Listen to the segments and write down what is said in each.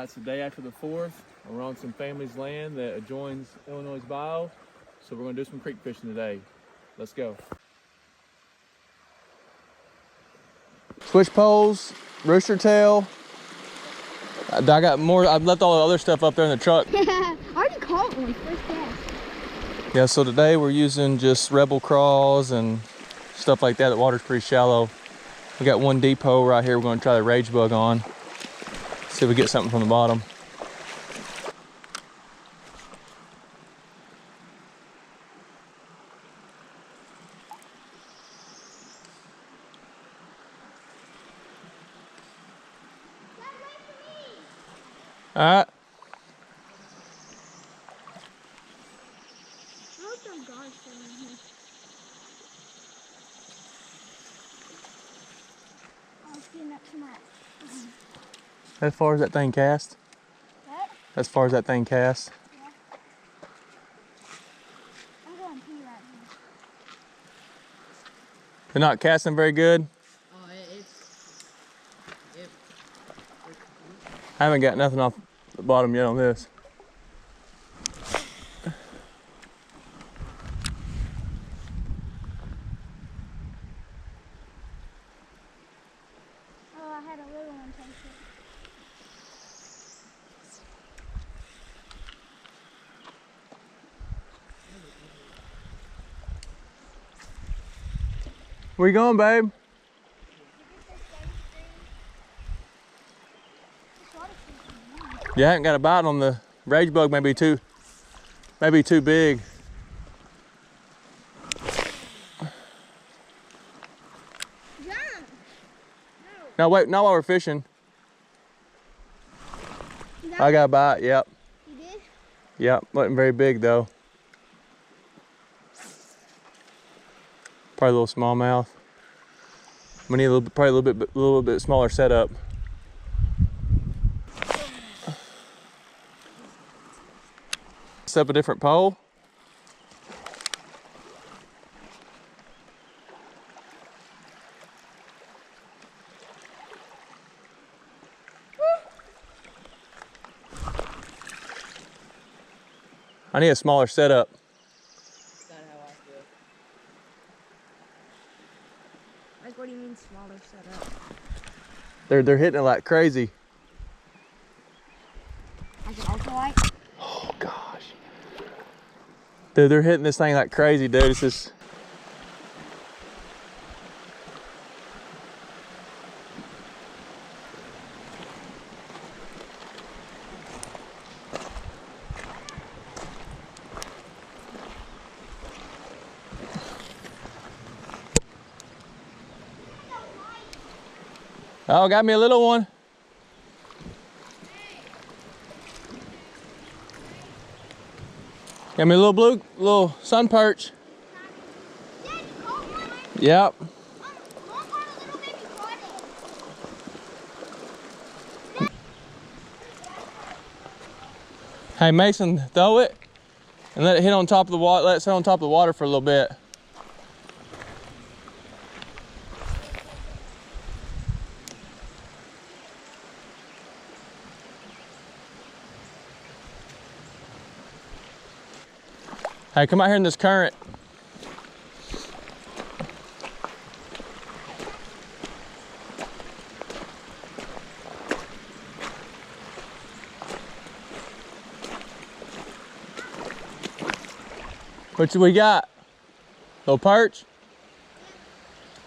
It's the day after the 4th, and we're on some family's land that adjoins Illinois Bayou, so we're going to do some creek fishing today. Let's go. Fish poles, rooster tail. I got more. I've left all the other stuff up there in the truck. I already caught one first cast. Yeah, so today we're using just rebel craws and stuff like that. The water's pretty shallow. We got one deep hole right here we're going to try the rage bug on. See if we get something from the bottom. All right. As far as that thing cast? What? As far as that thing cast? Yeah. I'm going to pee right now. They're not casting very good? I haven't got nothing off the bottom yet on this. Oh, I had a little one take it. Where you going, babe? You haven't got a bite on the rage bug, maybe too big. Jump! No, wait, not while we're fishing. I got a bite, yep. You did? Yep, wasn't very big though. Probably a little smallmouth. We need probably a little bit smaller setup. Set up a different pole. I need a smaller setup. That's not how I feel. Like, what do you mean smaller setup? They're hitting it like crazy. Like an ultralight? Oh gosh. Dude, they're hitting this thing like crazy, dude. It's just... Oh, got me a little one. Got me a little sun perch. Yep. Hey Mason, throw it and let it hit on top of the water. Let it sit on top of the water for a little bit. Hey, come out here in this current. What we got? Little perch?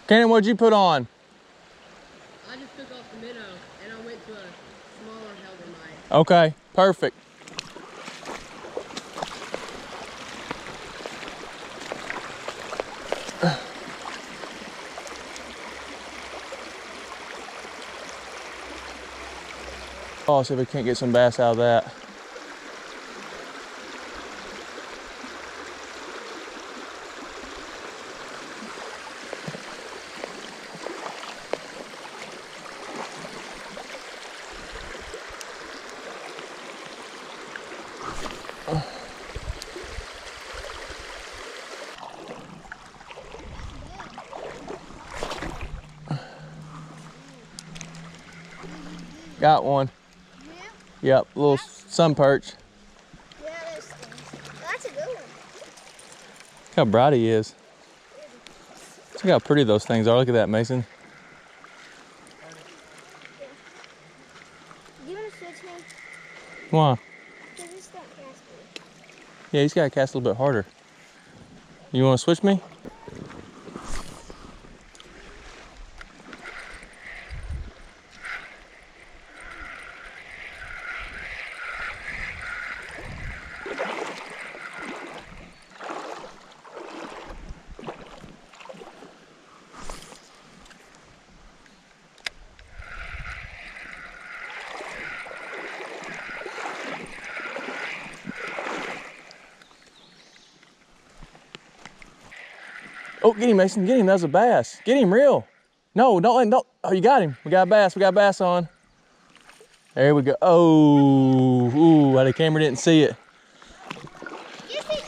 Cannon, what'd you put on? I just took off the minnow and I went to a smaller hellgramite. Okay, perfect. Oh, see if we can't get some bass out of that. Got one. Yep, little sun perch. Yeah, those things. That's a good one. Look how bright he is. Look how pretty those things are. Look at that, Mason. Do you want to switch me? Why? Because this don't cast me. Yeah, he's got to cast a little bit harder. You want to switch me? Oh, get him, Mason. Get him. That was a bass. Get him real. No, don't. Oh, you got him. We got a bass. We got a bass on. There we go. Oh, ooh, the camera didn't see it. Yes, it does.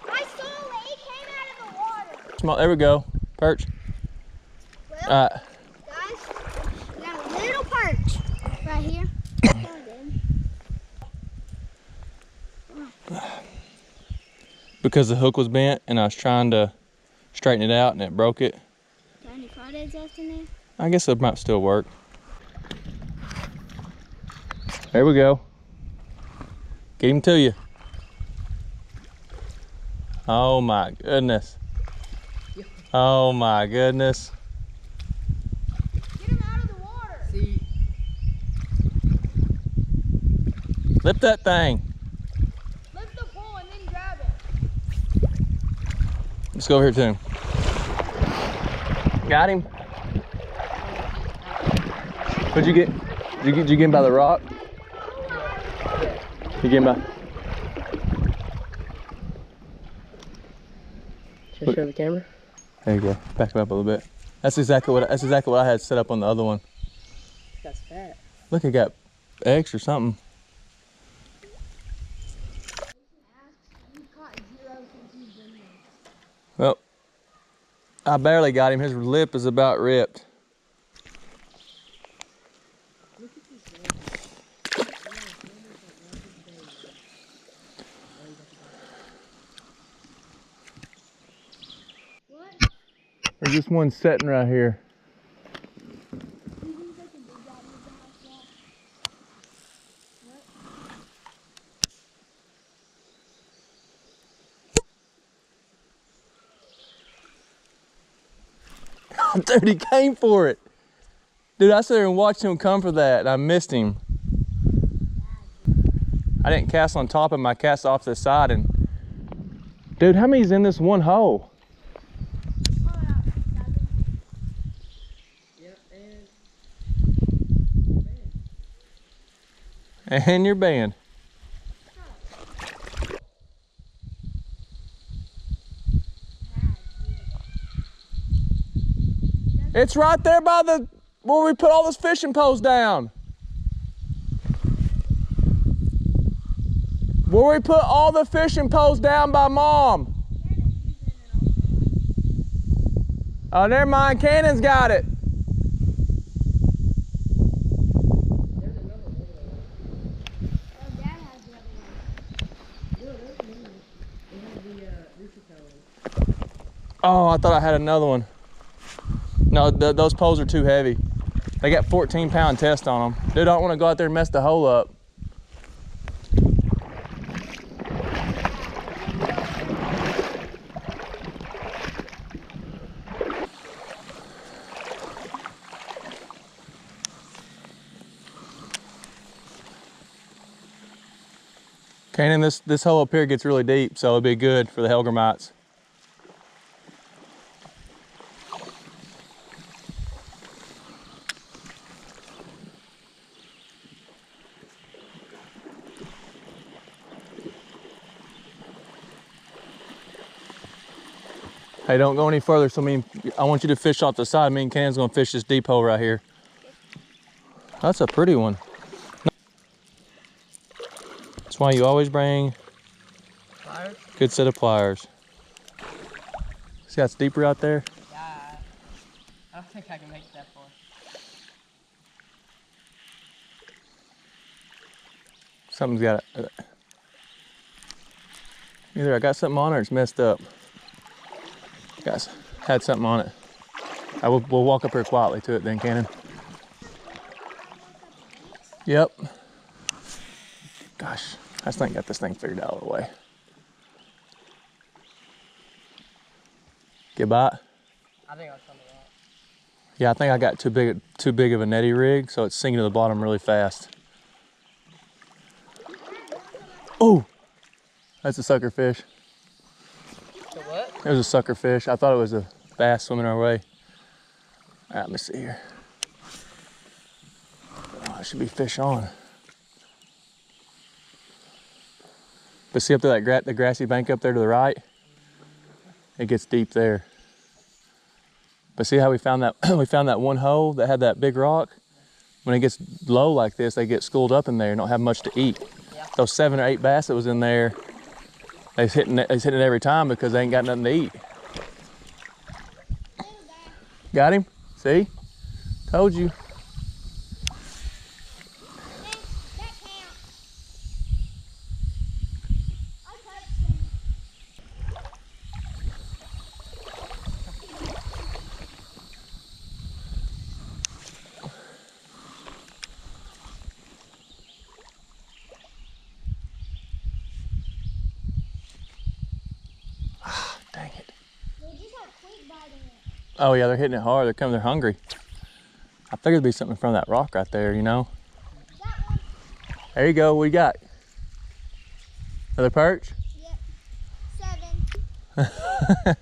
I saw it. It came out of the water. Small. There we go. Perch. Well, All right. guys, we got a little perch right here. Because the hook was bent and I was trying to straighten it out and it broke it. Got any crawdads left in there? I guess it might still work. There we go. Get him to you. Oh my goodness. Oh my goodness. Get him out of the water. See, Lift that thing. Lift the pole and then grab it. Let's go over here to him. Got him. What'd you get? Did you get him by the rock? You get him by. should I show the camera? There you go. Back him up a little bit. That's exactly what I had set up on the other one. That's fat. Look, it got eggs or something. Well, I barely got him. His lip is about ripped. There's just one sitting right here. Dude, he came for it. Dude, I sat there and watched him come for that, and I missed him. I didn't cast on top of him, I cast off to the side, and... Dude, how many's in this one hole? Yep, And you're banned. It's right there by the where we put all those fishing poles down. Where we put all the fishing poles down by Mom. Oh, never mind. Cannon's got it. Oh, I thought I had another one. No, those poles are too heavy. They got 14-pound test on them. Dude, I don't want to go out there and mess the hole up. Cannon, this hole up here gets really deep, so it'd be good for the hellgramites. Hey, don't go any further. So I want you to fish off the side. Me and Cannon's gonna fish this deep hole right here. That's a pretty one. That's why you always bring pliers? Good set of pliers. See how it's deeper out there? Yeah. I don't think I can make it that far. Something's got it. Either I got something on it or it's messed up. Guys, had something on it. We'll walk up here quietly to it then, Cannon. Yep. Gosh, I just ain't got this thing figured out all the way. Get by it? I think I was something else. Yeah, I think I got too big of a netty rig, so it's sinking to the bottom really fast. Oh, that's a sucker fish. The what? There's a sucker fish. I thought it was a bass swimming our way. All right, let me see here. Oh, there should be fish on. But see up there the grassy bank up there to the right? It gets deep there. But see how we found that we found that one hole that had that big rock? When it gets low like this, they get schooled up in there and don't have much to eat. Yeah. Those 7 or 8 bass that was in there, they's hitting it every time because they ain't got nothing to eat. Got him? See? Told you. That counts. I touched him. Dang it. They just have quick biting it. Oh yeah, they're hitting it hard. They're hungry. I figured there'd be something from that rock right there, you know? That one? There you go, what you got? Another perch? Yep. 7.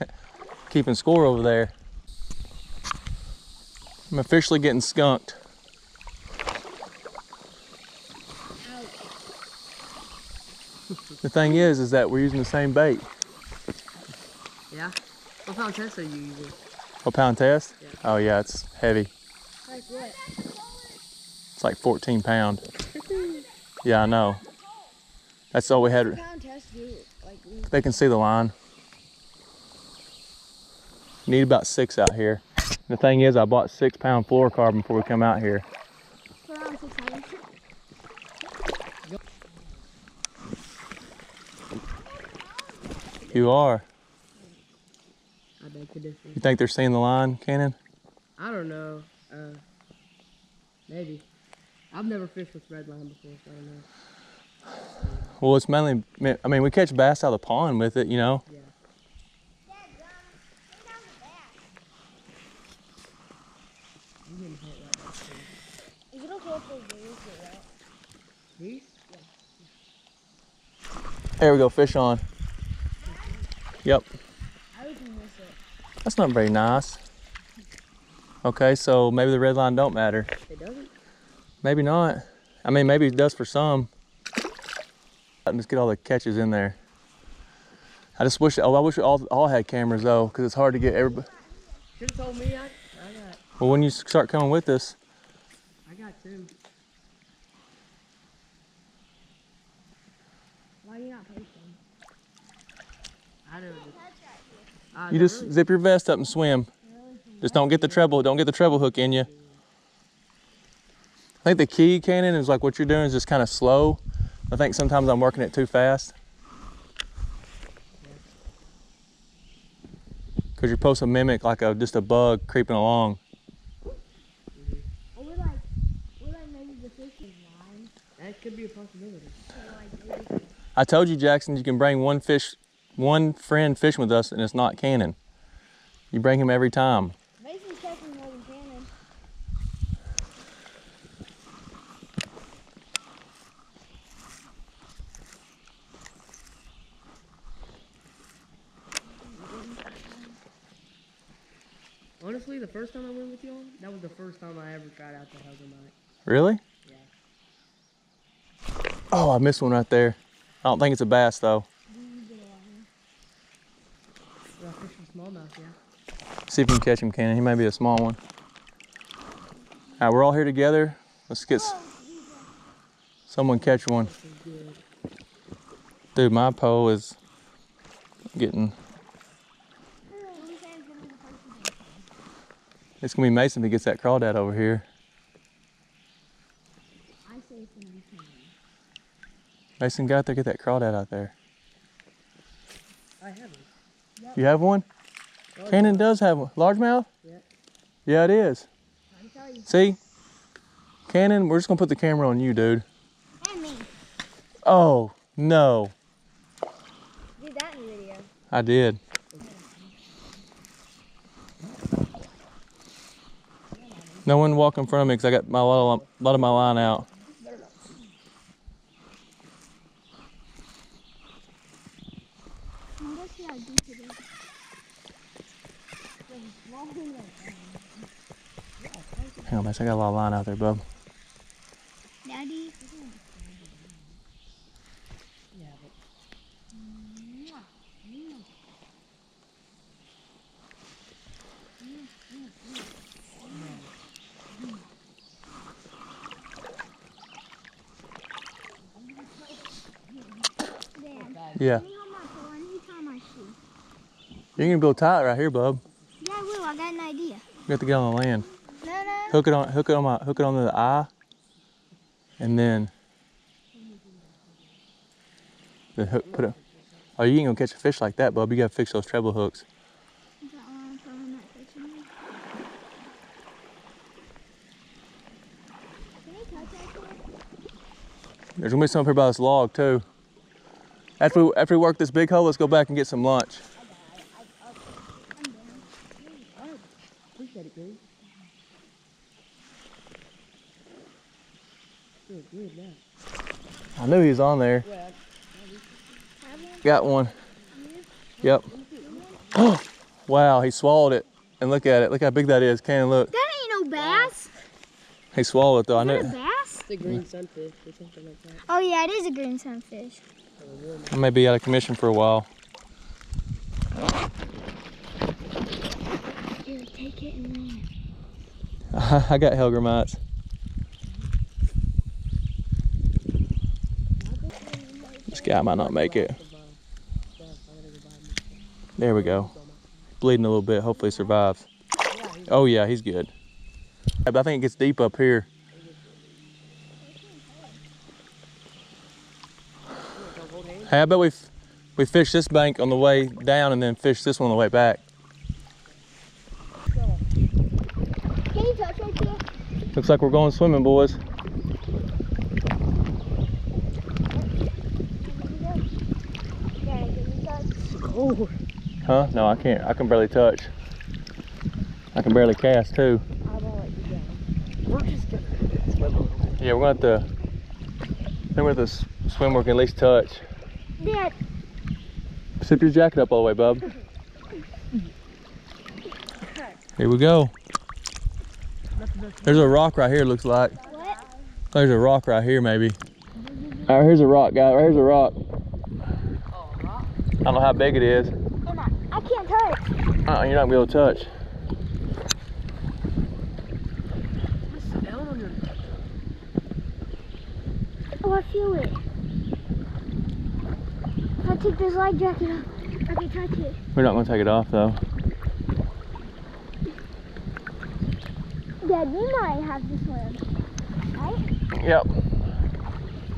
Keeping score over there. I'm officially getting skunked. The thing is that we're using the same bait. Yeah? What pound test are you using? What pound test? Yeah. Oh yeah, it's heavy. Like what? It's like 14 pound. Yeah, I know. That's all we had. Pound test do like They can see the line. Need about 6 out here. The thing is, I bought 6 pound fluorocarbon before we come out here. For around 600. You are. I beg to differ. You think they're seeing the line, Cannon? I don't know. Maybe. I've never fished with red line before, so I don't know. Well, it's mainly, I mean, we catch bass out of the pond with it, you know? Yeah. Dad, bring down the bass. I'm getting hit right now. Is it okay if they lose it, right? These? There we go, fish on. Yep. I would miss it. That's not very nice. Okay, so maybe the red line don't matter. It doesn't? Maybe not. I mean, maybe it does for some. Let's get all the catches in there. I just wish, I wish we all had cameras though, because it's hard to get everybody. Should have told me. I got. Well, when you start coming with us, I got 2. Why are you not posting? I don't. you just zip your vest up and swim. Just don't get the treble hook in you. I think the key, Cannon, is like what you're doing is just kind of slow. I think sometimes I'm working it too fast. Because you're supposed to mimic like just a bug creeping along. Or we're like maybe the fish is line. That could be a possibility. So like maybe. I told you, Jackson, you can bring one friend fishing with us and it's not Cannon. You bring him every time. Mason's catching more than Cannon. Honestly, the first time I went with y'all, that was the first time I ever tried out the hellgramite. Really? Yeah. Oh, I missed one right there. I don't think it's a bass though. Well, I fished for smallmouth, yeah. See if you can catch him, Cannon. He may be a small one. All right, we're all here together. Let's get someone catch one. This is good. Dude, my pole is getting. It's gonna be Mason if he gets that crawdad over here. I say it's gonna be Cannon. Mason, go out there, get that crawdad out there. I have it. You have one? Cannon does have one. Largemouth? Yeah. Yeah, it is. I'm telling you. See? Cannon, we're just gonna put the camera on you, dude. And me. Oh, no. Do that in the video. I did. No one walk in front of me because I got a lot of my line out. Let's see how deep it is. Hang on, Mason, I got a lot of line out there, bub. Daddy. Yeah. You're gonna build tight right here, bub. Yeah, I will. I got an idea. You have to get on the land. No. Hook it onto the eye, and then the hook. Put it. Oh, you ain't gonna catch a fish like that, bub. You gotta fix those treble hooks. Is that one I'm throwing that fish in there? Can you touch that? There's gonna be some up here by this log too. After we work this big hole, let's go back and get some lunch. Appreciate it, Green. Good now. I knew he was on there. Got one. Yep. Wow, he swallowed it. And look at it. Look how big that is. Cannon, look. That ain't no bass. He swallowed it though. I Is knew. that a bass? It's a green sunfish or something like that. Oh yeah, it is a green sunfish. I may be out of commission for a while. Here, take it and run. I got hellgramites. This guy might not make it. There we go. Bleeding a little bit. Hopefully he survives. Oh yeah, he's good. But I think it gets deep up here. Hey, I bet we fish this bank on the way down and then fish this one on the way back. Can you touch right there? Looks like we're going swimming, boys. Oh, Huh? No, I can't. I can barely touch. I can barely cast too. I won't let you down. We're just gonna swim a little bit. Yeah, we're gonna have to. I think we're gonna have to swim where we can at least touch. Dad. Zip your jacket up all the way, bub. Here we go. There's a rock right here, looks like. What? There's a rock right here, maybe. All right, here's a rock, guy. Right here's a rock. I don't know how big it is. I can't touch. You're not gonna be able to touch. Sit down on your... Oh, I feel it. If I take this life jacket off, I can touch it. We're not gonna take it off though. Dad, you might have to swim, right? Yep.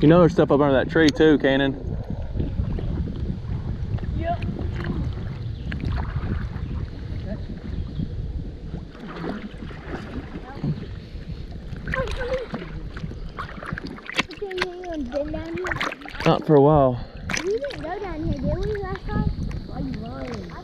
You know there's stuff up under that tree too, Cannon. Yep. Okay, you and been down here. Not for a while. We didn't go down here, did we, last time? Why are you lying? I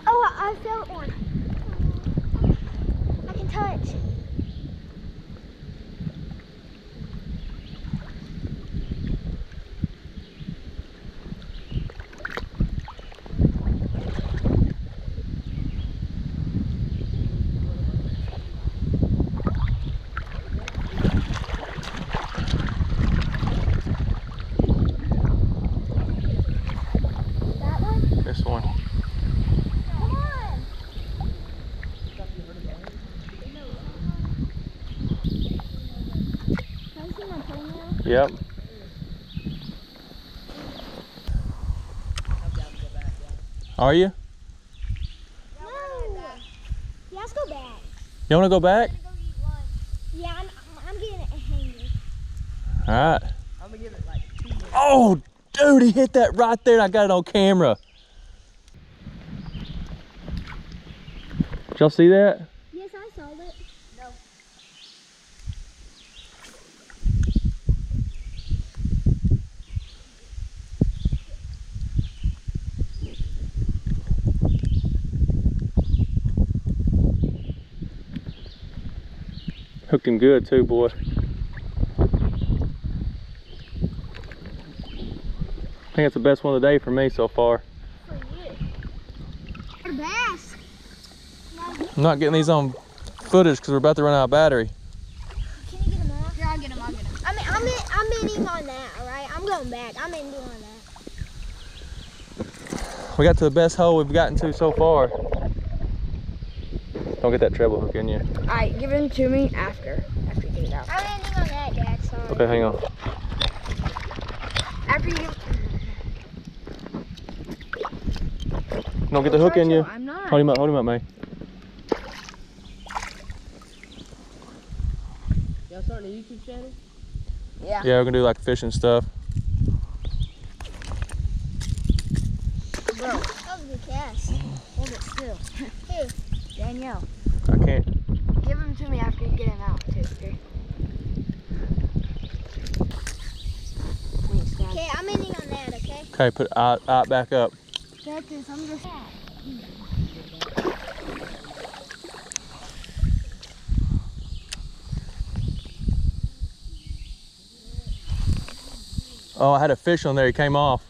Oh, I felt one. I can touch. That one? This one. Come on. Can I see my toenail? Yep. Are you? No. Yeah, let's go back. You want to go back? I'm gonna go eat lunch. Yeah, I'm getting a hanger. All right. I'm gonna give it like 2 minutes. Oh, dude, he hit that right there and I got it on camera. Did y'all see that? Yes, I saw it. No. Hooked him good too, boy. I think it's the best one of the day for me so far. For you. For bass. I'm not getting these on footage because we're about to run out of battery. Can you get them off? Here, I'll get them. I'm ending on that, all right? I'm going back. I'm ending on that. We got to the best hole we've gotten to so far. Don't get that treble hook in you. All right, give them to me after you get it out. I'm ending on that, Dad. Sorry. Okay, hang on. After you give. Don't get the hook in you. I'm not. Hold him up, May. Y'all starting a YouTube channel? Yeah, we're gonna do like fishing stuff. Bro, That was a good cast. hold it still. Here. Danielle, I can't. give them to me after you get them out too. Here. Okay, I'm ending on that, okay? Okay, put it back up. Check this, I'm just. Oh, I had a fish on there. He came off.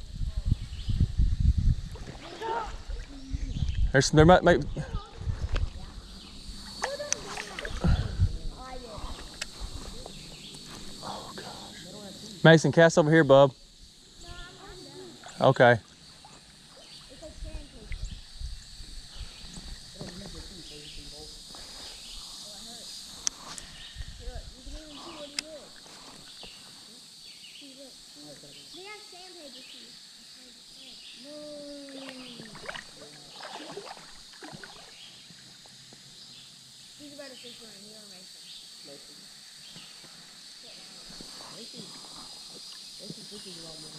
There might. Oh gosh. Mason, cast over here, bub. Okay. They have sandpaper too. Who's about to fish one? You or Mason? Mason. Mason fishes a lot more.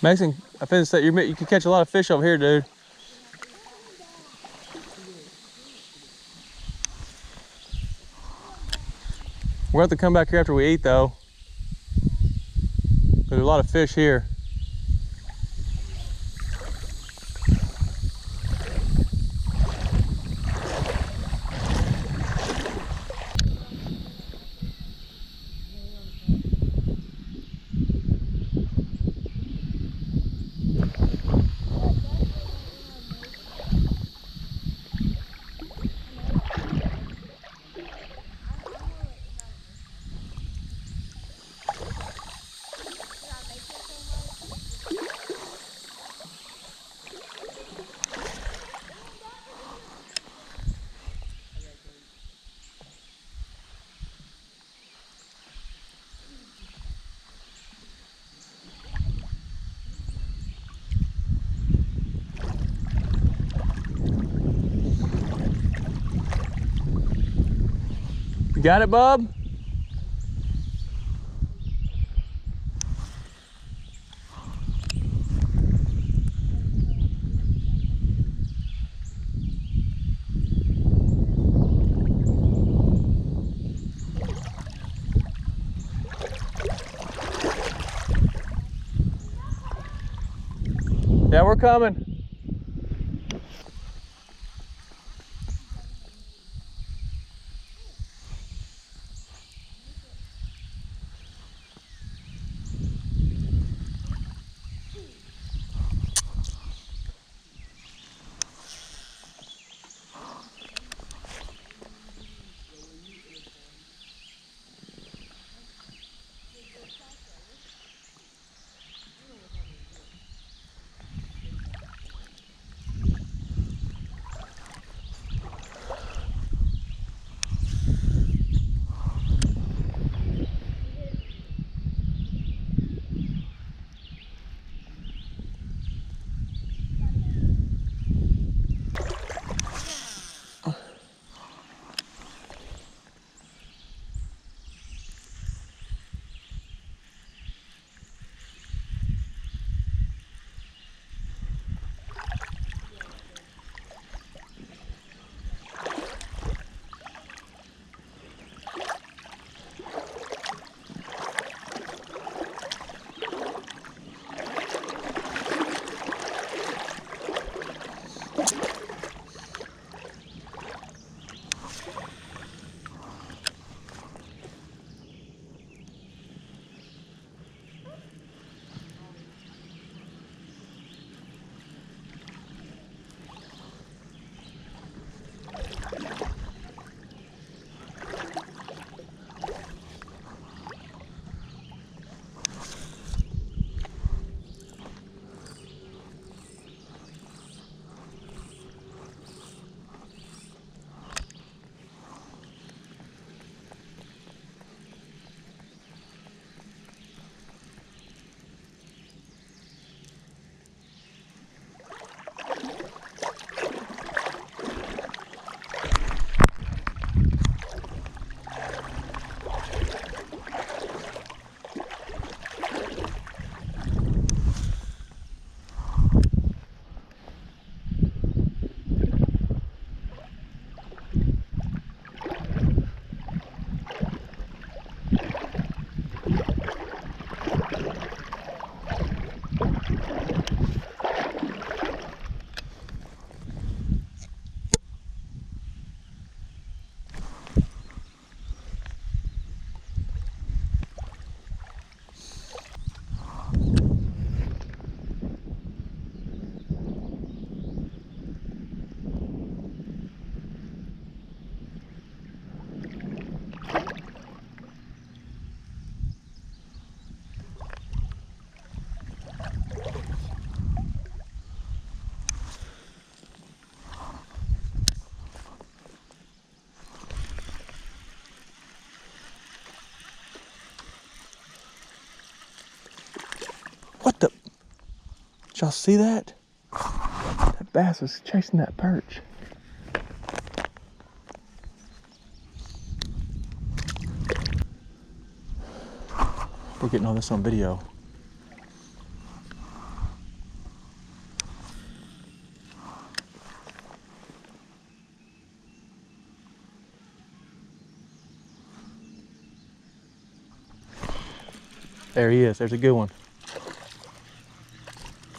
Mason, I finished that. You can catch a lot of fish over here, dude. We're going to have to come back here after we eat, though. There's a lot of fish here. You got it, bub? Yeah, we're coming. y'all see that? That bass was chasing that perch. We're getting all this on video. There he is. There's a good one.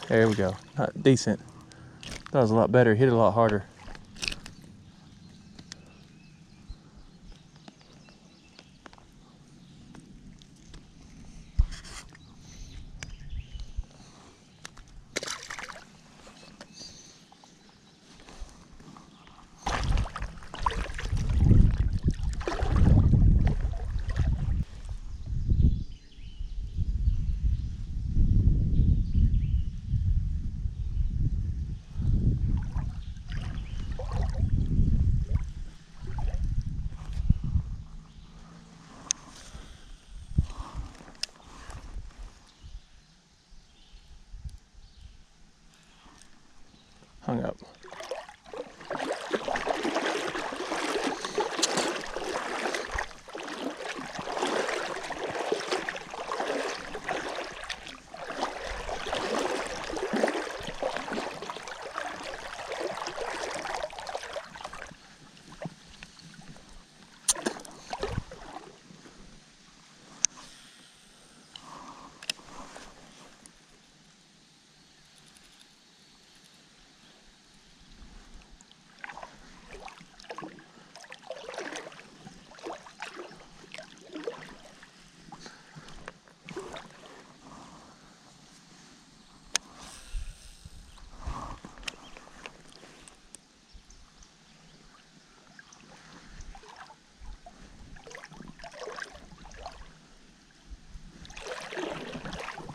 There we go. Decent. That was a lot better. Hit it a lot harder. Hung up.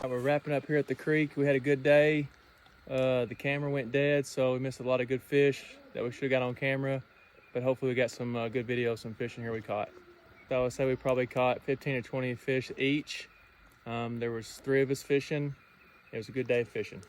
We're wrapping up here at the creek. We had a good day. The camera went dead, so we missed a lot of good fish that we should have got on camera. But hopefully we got some good video of some fishing here we caught. So I would say we probably caught 15 or 20 fish each. There was 3 of us fishing. It was a good day of fishing.